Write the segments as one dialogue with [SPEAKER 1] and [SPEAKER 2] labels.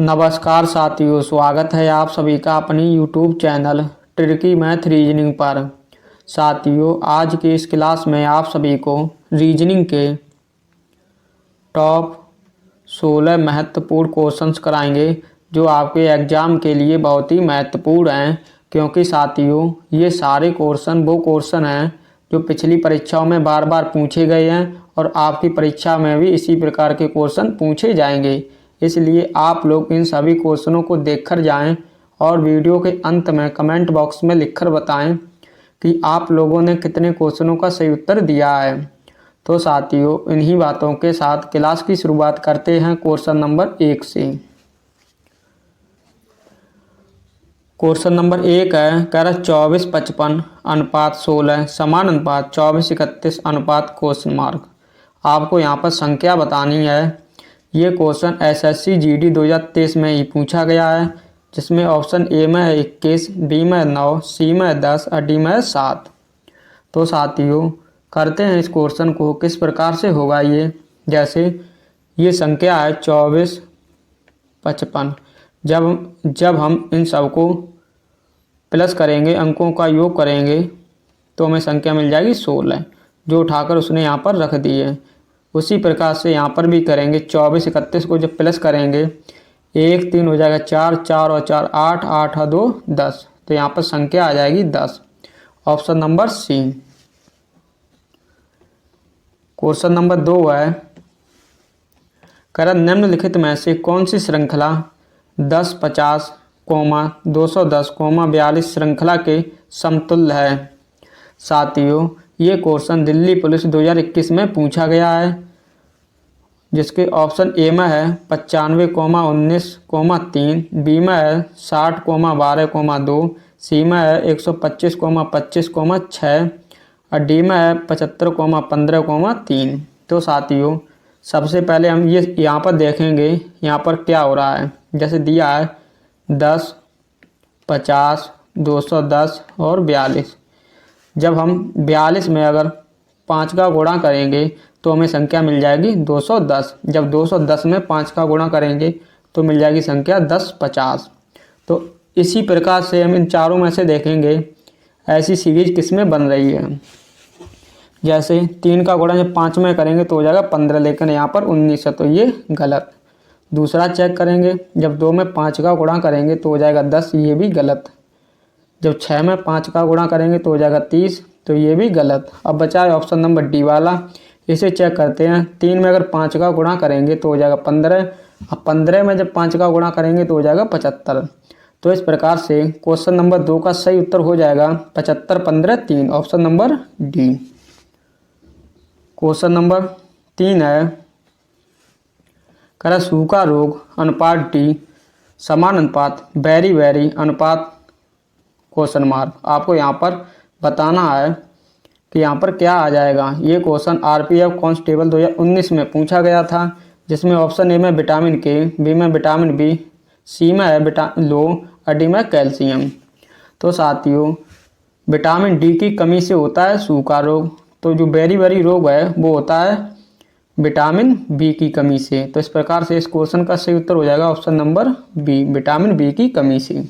[SPEAKER 1] नमस्कार साथियों, स्वागत है आप सभी का अपनी YouTube channel tricky math reasoning पर। साथियों, आज की इस क्लास में आप सभी को रीजनिंग के टॉप 16 महत्वपूर्ण क्वेश्चंस कराएंगे जो आपके एग्ज़ाम के लिए बहुत ही महत्वपूर्ण हैं। क्योंकि साथियों, ये सारे क्वेश्चन वो क्वेश्चन हैं जो पिछली परीक्षाओं में बार बार पूछे गए हैं और आपकी परीक्षा में भी इसी प्रकार के क्वेश्चन पूछे जाएंगे। इसलिए आप लोग इन सभी क्वेश्चनों को देखकर जाएं और वीडियो के अंत में कमेंट बॉक्स में लिखकर बताएं कि आप लोगों ने कितने क्वेश्चनों का सही उत्तर दिया है। तो साथियों, इन्हीं बातों के साथ क्लास की शुरुआत करते हैं क्वेश्चन नंबर 1 से। क्वेश्चन नंबर 1 है, कह रहा 24-55 अनुपात 16 समान अनुपात 24-31 अनुपात क्वेश्चन मार्क। आपको यहाँ पर संख्या बतानी है। ये क्वेश्चन एसएससी जीडी 2023 में ही पूछा गया है, जिसमें ऑप्शन ए में है 21, बी में 9, सी में 10 और डी में 7। तो साथियों, करते हैं इस क्वेश्चन को किस प्रकार से होगा ये। जैसे ये संख्या है 24-55। जब हम इन सबको प्लस करेंगे, अंकों का योग करेंगे, तो हमें संख्या मिल जाएगी 16, जो उठाकर उसने यहाँ पर रख दी है। उसी प्रकार से यहाँ पर भी करेंगे। 24-31 को जब प्लस करेंगे, 1 3 हो जाएगा 4, 4 और 4 8, 8 और 2 10। तो यहाँ पर संख्या आ जाएगी 10। Option number C. Question number 2 है, कह निम्नलिखित में से कौन सी श्रृंखला 10, 50, 210, 42 श्रृंखला के समतुल्य है। साथियों, ये क्वेश्चन दिल्ली पुलिस 2021 में पूछा गया है, जिसके ऑप्शन ए में है 95,19,3, बी में है 60,12,2, सी में है 125,25,6 और डी में है 75,15,3। तो साथियों, सबसे पहले हम ये यहाँ पर देखेंगे यहाँ पर क्या हो रहा है। जैसे दिया है 10, 50, 210 और 42। जब हम 42 में अगर 5 का गुणा करेंगे तो हमें संख्या मिल जाएगी 210। जब 210 में 5 का गुणा करेंगे तो मिल जाएगी संख्या 10, 50। तो इसी प्रकार से हम इन चारों में से देखेंगे ऐसी सीरीज किस में बन रही है। जैसे 3 का गुणा जब 5 में करेंगे तो हो जाएगा 15, लेकिन यहाँ पर 19 है, तो ये गलत। दूसरा चेक करेंगे, जब 2 में 5 का गुणा करेंगे तो हो जाएगा 10, ये भी गलत। जब 6 में 5 का गुणा करेंगे तो हो जाएगा 30, तो ये भी गलत। अब बचा है ऑप्शन नंबर डी वाला, इसे चेक करते हैं। 3 में अगर 5 का गुणा करेंगे तो हो जाएगा 15, अब 15 में जब 5 का गुणा करेंगे तो हो जाएगा 75। तो इस प्रकार से क्वेश्चन नंबर 2 का सही उत्तर हो जाएगा 75, 15, 3, option number D. Question number 3 है, कह सूखा रोग अनुपात डी समान अनुपात वेरी वेरी अनुपात क्वेश्चन मार्क। आपको यहाँ पर बताना है कि यहाँ पर क्या आ जाएगा। ये क्वेश्चन आरपीएफ कांस्टेबल 2019 में पूछा गया था, जिसमें ऑप्शन ए में विटामिन के, बी में विटामिन बी, सी में है लो और डी में कैल्शियम। तो साथियों, विटामिन डी की कमी से होता है सूखा रोग, तो जो बेरी बेरी रोग है वो होता है विटामिन बी की कमी से। तो इस प्रकार से इस क्वेश्चन का सही उत्तर हो जाएगा option number B, vitamin B की कमी से।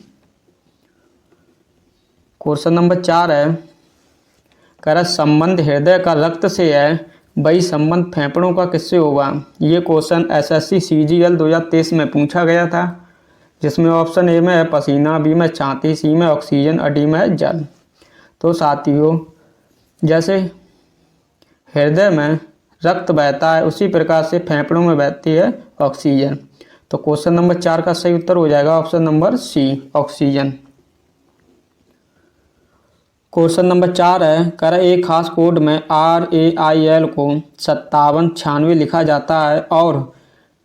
[SPEAKER 1] क्वेश्चन नंबर 4 है, कह रहा संबंध हृदय का रक्त से है, वही संबंध फेफड़ों का किससे होगा। ये क्वेश्चन एसएससी सीजीएल 2023 में पूछा गया था, जिसमें ऑप्शन ए में है पसीना, बी में छाती, सी में ऑक्सीजन और डी में है जल। तो साथियों, जैसे हृदय में रक्त बहता है उसी प्रकार से फेफड़ों में बहती है ऑक्सीजन। तो क्वेश्चन नंबर 4 का सही उत्तर हो जाएगा option number C, oxygen. Question number 4 है, कह रहा एक खास कोड में RAIL को 5796 लिखा जाता है और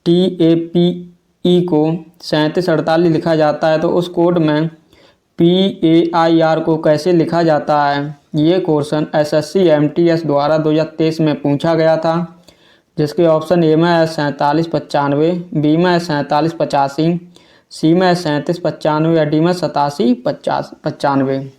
[SPEAKER 1] TAPE को 3748 लिखा जाता है, तो उस कोड में PAIR को कैसे लिखा जाता है। ये क्वेश्चन SSC MTS द्वारा 2023 में पूछा गया था, जिसके ऑप्शन ए में है 4795, बी में है 4785, सी में है 3795 और डी में 8795।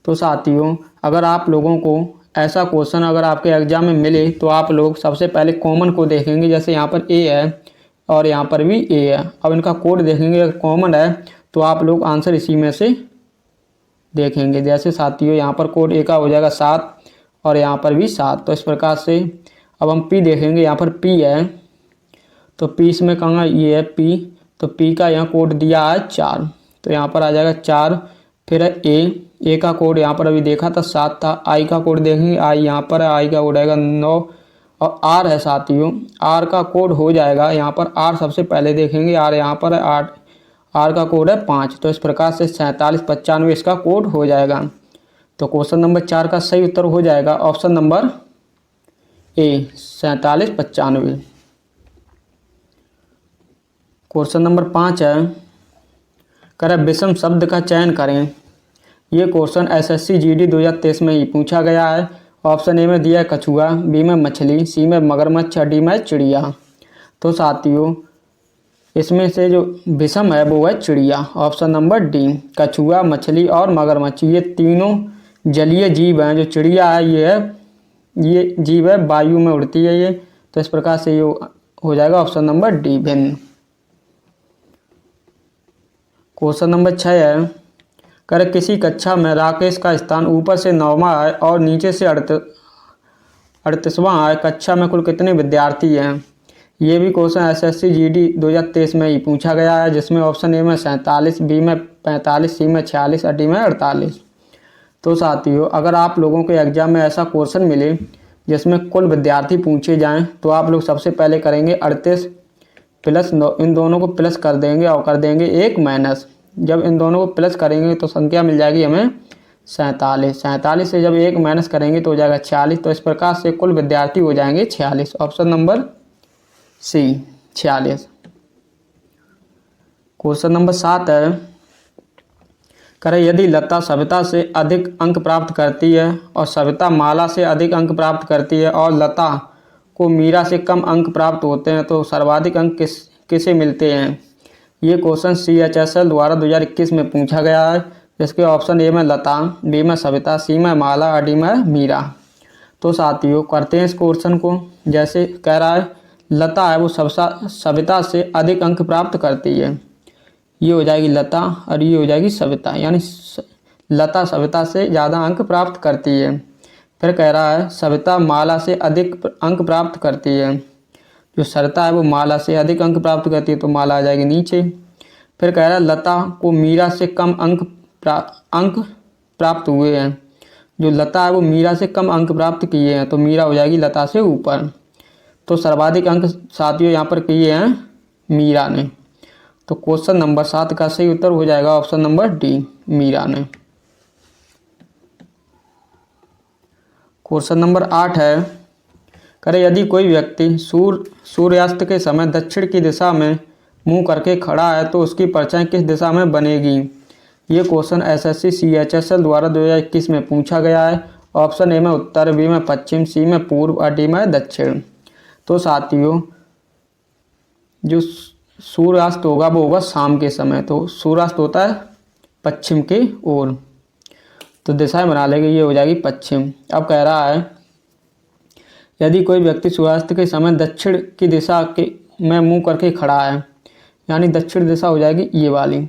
[SPEAKER 1] तो साथियों, अगर आप लोगों को ऐसा क्वेश्चन अगर आपके एग्जाम में मिले तो आप लोग सबसे पहले कॉमन को देखेंगे। जैसे यहाँ पर ए है, और यहाँ पर भी ए है। अब इनका कोड देखेंगे, अगर कॉमन है तो आप लोग आंसर इसी में से देखेंगे। जैसे साथियों यहाँ पर कोड ए का हो जाएगा 7 और यहाँ पर भी 7। तो इस प्रकार से अब हम पी देखेंगे, यहाँ पर पी है तो पी इसमें कहाँ ये है पी, तो पी का यहाँ कोड दिया है 4, तो यहाँ पर आ जाएगा 4। फिर है ए का कोड यहाँ पर अभी देखा था 7 था। आई का कोड देखेंगे, आई यहाँ पर है, आई का कोड आएगा 9। और आर है साथियों, आर का कोड हो जाएगा यहाँ पर, आर सबसे पहले देखेंगे, आर यहाँ पर है 8, आर का कोड है 5। तो इस प्रकार से 4795 इसका कोड हो जाएगा। तो क्वेश्चन नंबर 4 का सही उत्तर हो जाएगा option number A 4795। Question number 5 है, करें विषम शब्द का चयन करें। ये क्वेश्चन एसएससी जीडी 2023 में ही पूछा गया है। ऑप्शन ए में दिया है कछुआ, बी में मछली, सी में मगरमच्छ, डी में चिड़िया। तो साथियों इसमें से जो विषम है वो है चिड़िया, ऑप्शन नंबर डी। कछुआ, मछली और मगरमच्छ ये तीनों जलीय जीव हैं। जो चिड़िया है ये जीव है, वायु में उड़ती है ये। तो इस प्रकार से ये हो जाएगा ऑप्शन नंबर डी भिन्न। क्वेश्चन नंबर 6 है, कर किसी कक्षा में राकेश का स्थान ऊपर से 9वां है और नीचे से 38वां है। कक्षा में कुल कितने विद्यार्थी हैं? ये भी क्वेश्चन एसएससी जीडी 2023 में ही पूछा गया है, जिसमें ऑप्शन ए में 47, बी में 45, सी में 46 और डी में 48। तो साथियों अगर आप लोगों के एग्जाम में ऐसा क्वेश्चन मिले जिसमें कुल विद्यार्थी पूछे जाएं तो आप लोग सबसे पहले करेंगे 38 प्लस 9, इन दोनों को प्लस कर देंगे और कर देंगे 1 माइनस। जब इन दोनों को प्लस करेंगे तो संख्या मिल जाएगी हमें 47। 47 से जब 1 माइनस करेंगे तो हो जाएगा 46। तो इस प्रकार से कुल विद्यार्थी हो जाएंगे 46, option number C 46। Question number 7 है, करें यदि लता सविता से अधिक अंक प्राप्त करती है और सविता माला से अधिक अंक प्राप्त करती है और लता को मीरा से कम अंक प्राप्त होते हैं तो सर्वाधिक अंक किसे मिलते हैं? ये क्वेश्चन CHSL द्वारा 2021 में पूछा गया है, जिसके ऑप्शन ए में लता, बी में सविता, सी में माला और डी में मीरा। तो साथियों करते हैं इस क्वेश्चन को। जैसे कह रहा है लता है वो सविता से अधिक अंक प्राप्त करती है, ये हो जाएगी लता और ये हो जाएगी सविता, यानी लता सविता से ज़्यादा अंक प्राप्त करती है। फिर कह रहा है सविता माला से अधिक अंक प्राप्त करती है, जो सरिता है वो माला से अधिक अंक प्राप्त करती है तो माला आ जाएगी नीचे। फिर कह रहा है लता को मीरा से कम अंक प्राप्त हुए हैं, जो लता है वो मीरा से कम अंक प्राप्त किए हैं तो मीरा हो जाएगी लता से ऊपर। तो सर्वाधिक अंक साथियों यहाँ पर किए हैं मीरा ने। तो क्वेश्चन नंबर 7 का सही उत्तर हो जाएगा ऑप्शन नंबर डी मीरा ने। क्वेश्चन नंबर 8 है, करें यदि कोई व्यक्ति सूर्यास्त के समय दक्षिण की दिशा में मुंह करके खड़ा है तो उसकी परछाई किस दिशा में बनेगी? ये क्वेश्चन एसएससी CHSL द्वारा 2021 में पूछा गया है। ऑप्शन ए में उत्तर, बी में पश्चिम, सी में पूर्व और डी में दक्षिण। तो साथियों जो सूर्यास्त होगा वो होगा शाम के समय, तो सूर्यास्त होता है पश्चिम की ओर, तो दिशाएं बना लेंगे, ये हो जाएगी पश्चिम। अब कह रहा है यदि कोई व्यक्ति सूर्यास्त के समय दक्षिण की दिशा में मुंह करके खड़ा है, यानी दक्षिण दिशा हो जाएगी ये वाली,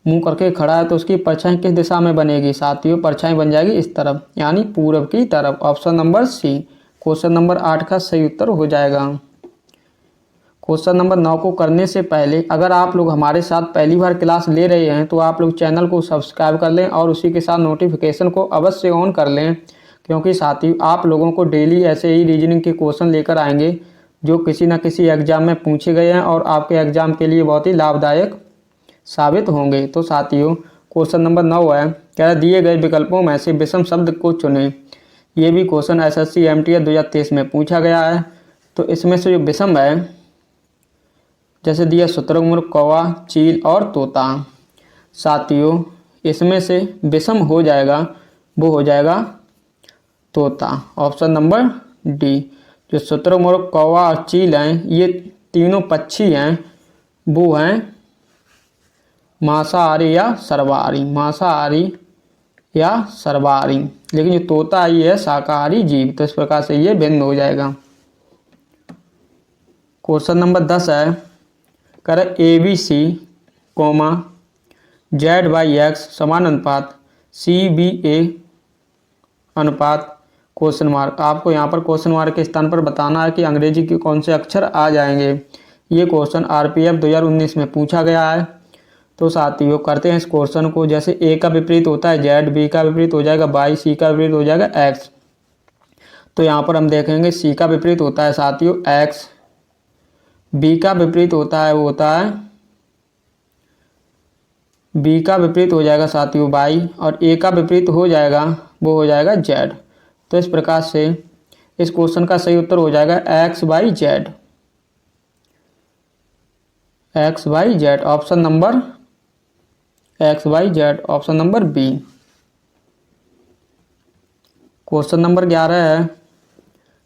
[SPEAKER 1] मुंह करके खड़ा है तो उसकी परछाई किस दिशा में बनेगी? साथियों परछाई बन जाएगी इस तरफ, यानी पूर्व की तरफ, option number C. Question number 8 का सही उत्तर हो जाएगा। क्वेश्चन नंबर 9 को करने से पहले अगर आप लोग हमारे साथ पहली बार क्लास ले रहे हैं तो आप लोग चैनल को सब्सक्राइब कर लें और उसी के साथ नोटिफिकेशन को अवश्य ऑन कर लें, क्योंकि साथियों आप लोगों को डेली ऐसे ही रीजनिंग के क्वेश्चन लेकर आएंगे जो किसी न किसी एग्जाम में पूछे गए हैं और आपके एग्जाम के लिए बहुत ही लाभदायक साबित होंगे। तो साथियों क्वेश्चन नंबर 9 है, क्या दिए गए विकल्पों में से विषम शब्द को चुनें। ये भी क्वेश्चन एसएससी MTS 2023 में पूछा गया है। तो इसमें से जो विषम है जैसे दिया शुतुरमुर्ग, कौवा, चील और तोता। साथियों इसमें से विषम हो जाएगा वो हो जाएगा तोता, ऑप्शन नंबर डी। जो शुतुरमुर्ग, कौवा और चील हैं ये तीनों पक्षी हैं, वो हैं मांसाहारी या सर्वाहारी, मांसाहारी या सर्वाहारी, लेकिन जो तोता ये है शाकाहारी जीव। तो इस प्रकार से ये भिन्न हो जाएगा। क्वेश्चन नंबर 10 है, कर ABC, Z/X समान अनुपात CBA अनुपात क्वेश्चन मार्क। आपको यहाँ पर क्वेश्चन मार्क के स्थान पर बताना है कि अंग्रेजी के कौन से अक्षर आ जाएंगे। ये क्वेश्चन RPF 2019 में पूछा गया है। तो साथियों करते हैं इस क्वेश्चन को। जैसे A का विपरीत होता है Z, B का विपरीत हो जाएगा Y, C का विपरीत हो जाएगा X। तो यहाँ पर हम देखेंगे C का विपरीत होता है साथियों X, B का विपरीत होता है वो होता है B का विपरीत हो जाएगा साथियों Y, और A का विपरीत हो जाएगा वो हो जाएगा Z। तो इस प्रकार से इस क्वेश्चन का सही उत्तर हो जाएगा XYZ, XYZ option number XYZ option number B. Question number 11 है,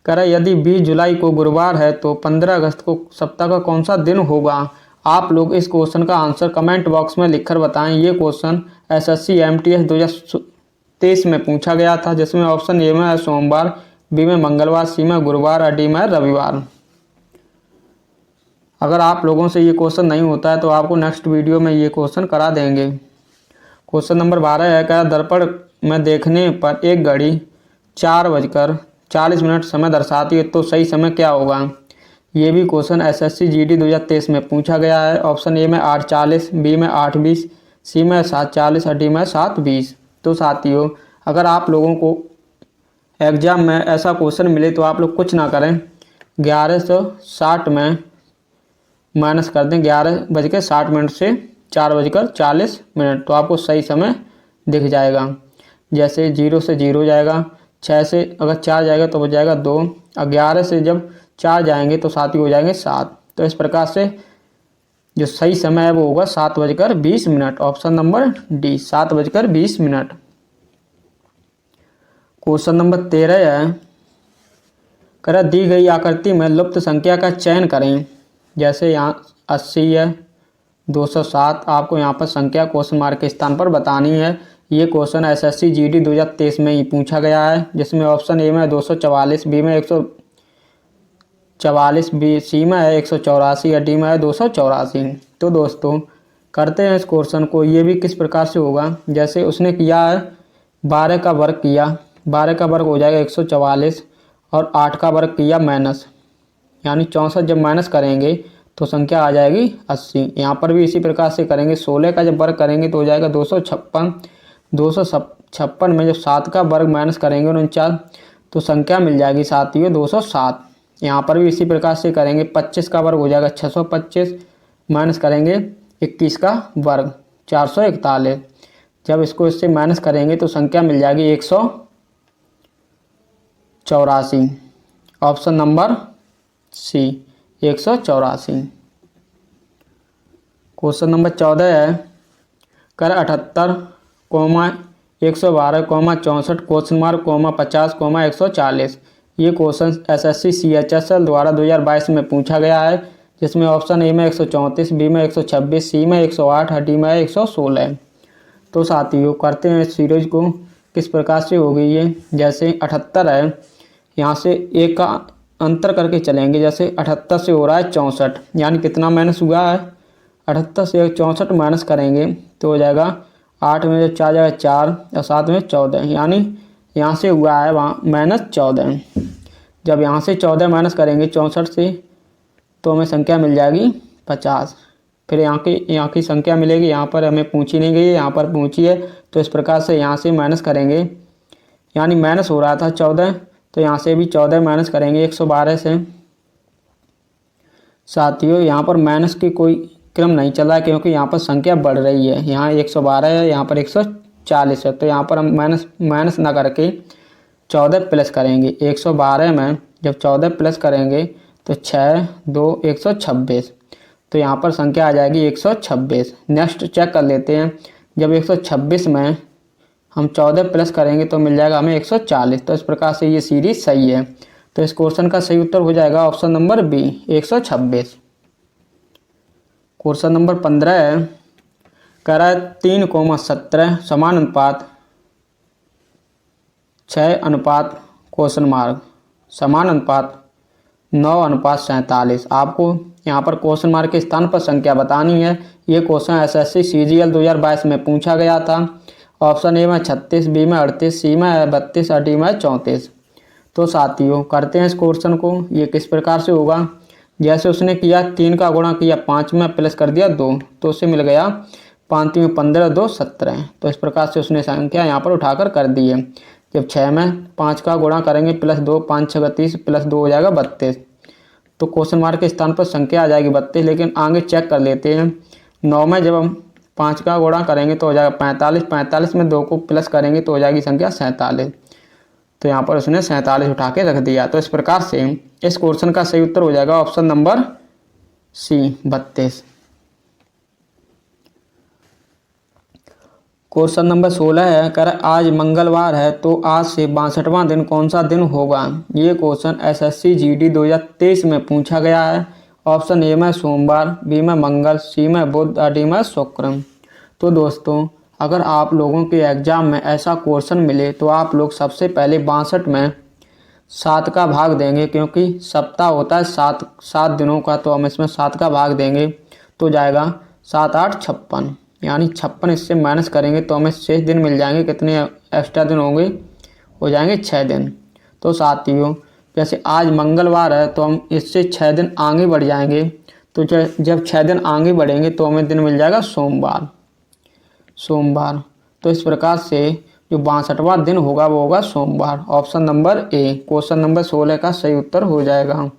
[SPEAKER 1] करें यदि 20 जुलाई को गुरुवार है तो 15 अगस्त को सप्ताह का कौन सा दिन होगा। आप लोग इस क्वेश्चन का आंसर कमेंट बॉक्स में लिखकर बताएं। ये क्वेश्चन SSC MTS 2023 में पूछा गया था, जिसमें ऑप्शन ए में है सोमवार, बी में मंगलवार, सी में गुरुवार और डी में रविवार। अगर आप लोगों से ये क्वेश्चन नहीं होता है तो आपको नेक्स्ट वीडियो में ये क्वेश्चन करा देंगे। क्वेश्चन नंबर 12 है, क्या दर्पण में देखने पर एक घड़ी 4:40 समय दर्शाती है तो सही समय क्या होगा। ये भी क्वेश्चन SSC GD 2023 में पूछा गया है। ऑप्शन ए में 8:40, बी में 8:20, सी में 7:40 और डी में 7:20। तो साथियों अगर आप लोगों को एग्जाम में ऐसा क्वेश्चन मिले तो आप लोग कुछ ना करें, 11:60 में माइनस कर दें 11:60 से 4:40, तो आपको सही समय दिख जाएगा। जैसे 0 से 0 जाएगा, 6 से अगर 4 जाएगा तो हो जाएगा 2, और 11 से जब 4 जाएंगे तो साथ ही हो जाएंगे 7। तो इस प्रकार से जो सही समय है वो होगा 7:20। Option number D 7:20। Question number 13 है, कर दी गई आकृति में लुप्त संख्या का चयन करें। जैसे यहाँ 80 है, 207, आपको यहाँ पर संख्या क्वेश्चन मार्क के स्थान पर बतानी है। ये क्वेश्चन SSC GD 2023 में ही पूछा गया है, जिसमें ऑप्शन ए में 244, बी में 144, बी सी में है 184 और डी में है 284। तो दोस्तों करते हैं इस क्वेश्चन को। ये भी किस प्रकार से होगा, जैसे उसने किया है 12 का वर्ग किया, 12 का वर्ग हो जाएगा 144, और 8 का वर्ग किया माइनस, यानी 64 जब माइनस करेंगे तो संख्या आ जाएगी 80। यहाँ पर भी इसी प्रकार से करेंगे। 16 का जब वर्ग करेंगे तो हो जाएगा 256, 256 में जब 7 का वर्ग माइनस करेंगे 49, तो संख्या मिल जाएगी साथियों 207। यहाँ पर भी इसी प्रकार से करेंगे। 25 का वर्ग हो जाएगा 625, माइनस करेंगे 21 का वर्ग 441, जब इसको इससे माइनस करेंगे तो संख्या मिल जाएगी 184। Option number C 184। Question number 14 है, कर 78, 112, 64 क्वेश्चन मार्क 50, 140। ये क्वेश्चन SSC CHSL द्वारा 2022 में पूछा गया है, जिसमें ऑप्शन ए में 134, बी में 126, सी में 108 और डी में 116। तो साथियों करते हैं इस सीरीज को किस प्रकार से होगी ये। जैसे 78 है, यहाँ से एक का अंतर करके चलेंगे। जैसे 78 से हो रहा है 64, यानी कितना माइनस हुआ है, 78 से 64 माइनस करेंगे तो हो जाएगा 8 में जब 4 जाएगा 4 और 7 में 14, यानी यहाँ से हुआ है वहाँ -14। जब यहाँ से 14 माइनस करेंगे 64 से तो हमें संख्या मिल जाएगी 50। फिर यहाँ की संख्या मिलेगी, यहाँ पर हमें पूछी नहीं गई है, यहाँ पर पूछी है। तो इस प्रकार से यहाँ से माइनस करेंगे, यानी माइनस हो रहा था 14, तो यहाँ से भी 14 माइनस करेंगे 112 से। साथियों यहाँ पर माइनस की कोई क्रम नहीं चला है, क्योंकि यहाँ पर संख्या बढ़ रही है। यहाँ 112 है, यहाँ पर 140 है, तो यहाँ पर हम माइनस ना करके 14 प्लस करेंगे। 112 में जब 14 प्लस करेंगे तो 6, 2, 126, तो यहाँ पर संख्या आ जाएगी 126। नेक्स्ट चेक कर लेते हैं। जब 126 में हम 14 प्लस करेंगे तो मिल जाएगा हमें 140। तो इस प्रकार से ये सीरीज सही है। तो इस क्वेश्चन का सही उत्तर हो जाएगा option number B 126। Question number 15 है, करा 3,17 समान अनुपात 6 अनुपात क्वेश्चन मार्क समान अनुपात 9:47। आपको यहाँ पर क्वेश्चन मार्क के स्थान पर संख्या बतानी है। ये क्वेश्चन एसएससी सीजीएल 2022 में पूछा गया था। ऑप्शन ए में 36, बी में 38, सी में 32 और डी में 34। तो साथियों करते हैं इस क्वेश्चन को। ये किस प्रकार से होगा, जैसे उसने किया 3 का गुणा किया 5 में प्लस कर दिया 2, तो उसे मिल गया 5 में 15, 2 17। तो इस प्रकार से उसने संख्या यहाँ पर उठाकर कर दी है। जब 6 में 5 का गुणा करेंगे प्लस 2, 5 6 30 प्लस 2 हो जाएगा 32। तो क्वेश्चन मार्क के स्थान पर संख्या आ जाएगी 32। लेकिन आगे चेक कर लेते हैं। 9 में जब हम 5 का गुणा करेंगे तो हो जाएगा 45, 45 में 2 को प्लस करेंगे तो हो जाएगी संख्या 47। तो यहाँ पर उसने 47 उठा के रख दिया। तो इस प्रकार से इस क्वेश्चन का सही उत्तर हो जाएगा option number C 32। Question number 16 है, कर आज मंगलवार है तो आज से 62वां दिन कौन सा दिन होगा। ये क्वेश्चन एसएससी जीडी 2023 में पूछा गया है। ऑप्शन ए में सोमवार, बी में मंगल, सी में बुध और डी में शुक्र। तो दोस्तों अगर आप लोगों के एग्जाम में ऐसा क्वेश्चन मिले तो आप लोग सबसे पहले 62 में 7 का भाग देंगे, क्योंकि सप्ताह होता है 7 दिनों का। तो हम इसमें 7 का भाग देंगे तो जाएगा 7 8 56, यानी 56 इससे माइनस करेंगे तो हमें शेष दिन मिल जाएंगे। कितने एक्स्ट्रा दिन होंगे, हो जाएंगे 6 दिन। तो साथियों जैसे आज मंगलवार है तो हम इससे 6 दिन आगे बढ़ जाएंगे। तो जब 6 दिन आगे बढ़ेंगे तो हमें दिन मिल जाएगा सोमवार। तो इस प्रकार से जो 62वां दिन होगा वो होगा सोमवार। Option number A question number 16 का सही उत्तर हो जाएगा।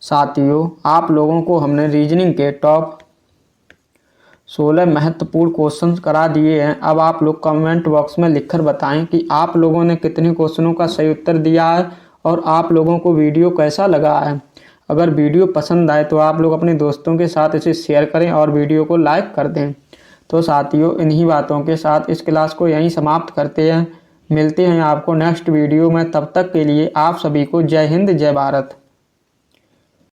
[SPEAKER 1] साथियों आप लोगों को हमने रीजनिंग के टॉप 16 महत्वपूर्ण क्वेश्चन करा दिए हैं। अब आप लोग कमेंट बॉक्स में लिखकर बताएं कि आप लोगों ने कितने क्वेश्चनों का सही उत्तर दिया है और आप लोगों को वीडियो कैसा लगा है। अगर वीडियो पसंद आए तो आप लोग अपने दोस्तों के साथ इसे शेयर करें और वीडियो को लाइक कर दें। तो साथियों इन्हीं बातों के साथ इस क्लास को यहीं समाप्त करते हैं। मिलते हैं आपको नेक्स्ट वीडियो में। तब तक के लिए आप सभी को जय हिंद, जय भारत।